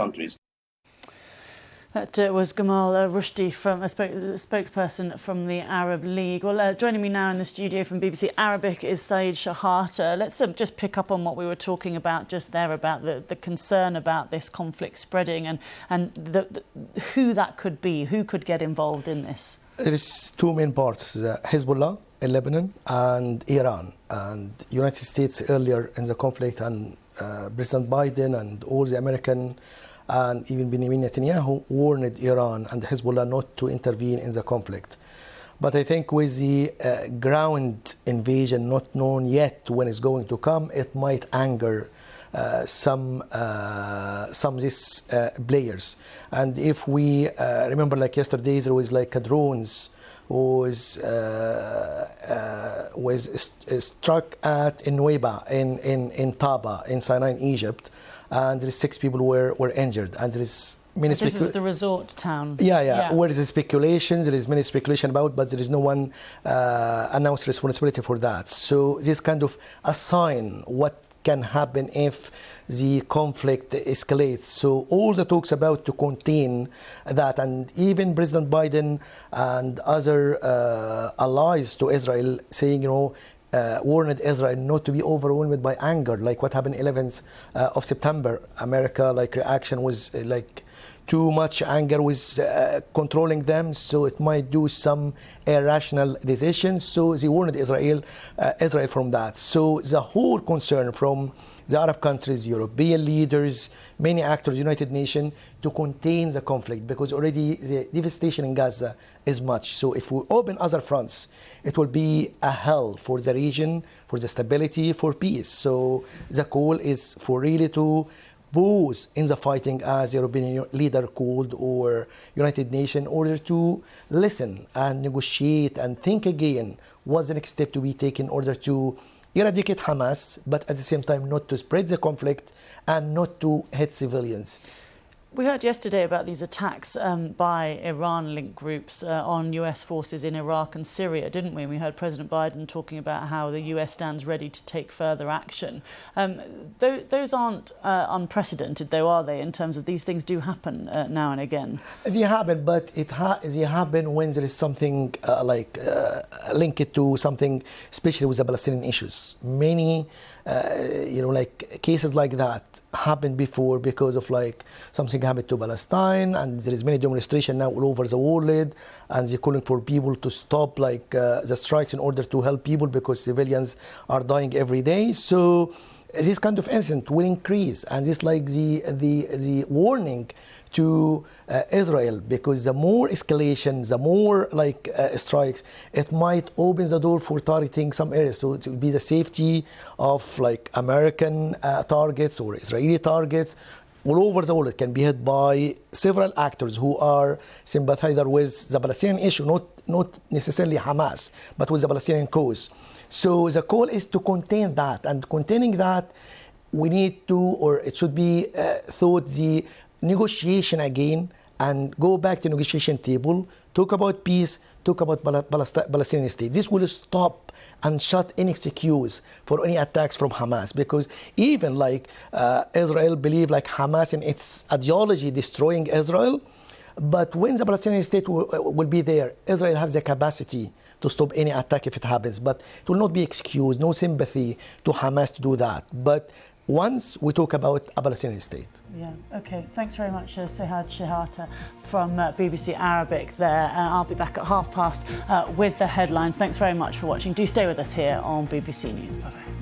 countries. That was Gamal Rushdie, from a spokesperson from the Arab League. Well, joining me now in the studio from BBC Arabic is Shehata. Let's just pick up on what we were talking about just there, about the concern about this conflict spreading and who that could be, who could get involved in this. There is two main parts, Hezbollah in Lebanon and Iran. And United States earlier in the conflict, and President Biden and all the American and even Benjamin Netanyahu warned Iran and Hezbollah not to intervene in the conflict. But I think with the ground invasion not known yet when it's going to come, it might anger some of these players. And if we remember, like yesterday, there was like a drones was struck at Nuweiba in Taba in Sinai, Egypt, and there is 6 people were injured, and there is many. This is the resort town. Yeah. Where there is speculation, there is many speculation about, but there is no one announced responsibility for that. So this kind of a sign what can happen if the conflict escalates. So all the talks about to contain that, and even President Biden and other allies to Israel saying, warned Israel not to be overwhelmed by anger, like what happened 11th of September. America, reaction was too much anger was controlling them, so it might do some irrational decisions. So they warned Israel from that. So the whole concern from the Arab countries, European leaders, many actors, United Nations, to contain the conflict, because already the devastation in Gaza is much. So if we open other fronts, it will be a hell for the region, for the stability, for peace. So the call is for really to pause in the fighting, as European leader called, or United Nations, in order to listen and negotiate and think again what's the next step to be taken in order to eradicate Hamas, but at the same time not to spread the conflict and not to hit civilians. We heard yesterday about these attacks by Iran-linked groups on US forces in Iraq and Syria, didn't we? And we heard President Biden talking about how the US stands ready to take further action. Those aren't unprecedented, though, are they, in terms of these things do happen now and again? They happen, but they happen when there is something linked to something, especially with the Palestinian issues. Many cases like that happened before because of something happened to Palestine, and there is many demonstrations now all over the world, and they're calling for people to stop the strikes in order to help people, because civilians are dying every day. So this kind of incident will increase, and it's the warning to Israel, because the more escalation, the more strikes, it might open the door for targeting some areas. So it will be the safety of American targets or Israeli targets all over the world. It can be hit by several actors who are sympathizers with the Palestinian issue, not necessarily Hamas, but with the Palestinian cause. So the call is to contain that, and containing that, we need to, or it should be thought the negotiation again, and go back to negotiation table, talk about peace, talk about Palestinian state. This will stop and shut any excuse for any attacks from Hamas, because even Israel believe Hamas in its ideology destroying Israel, but when the Palestinian state will be there, Israel has the capacity to stop any attack if it happens, but it will not be excused, no sympathy to Hamas to do that. But once we talk about a Palestinian state. Yeah, okay. Thanks very much, Shehata from BBC Arabic there. I'll be back at 12:30 with the headlines. Thanks very much for watching. Do stay with us here on BBC News. Bye-bye.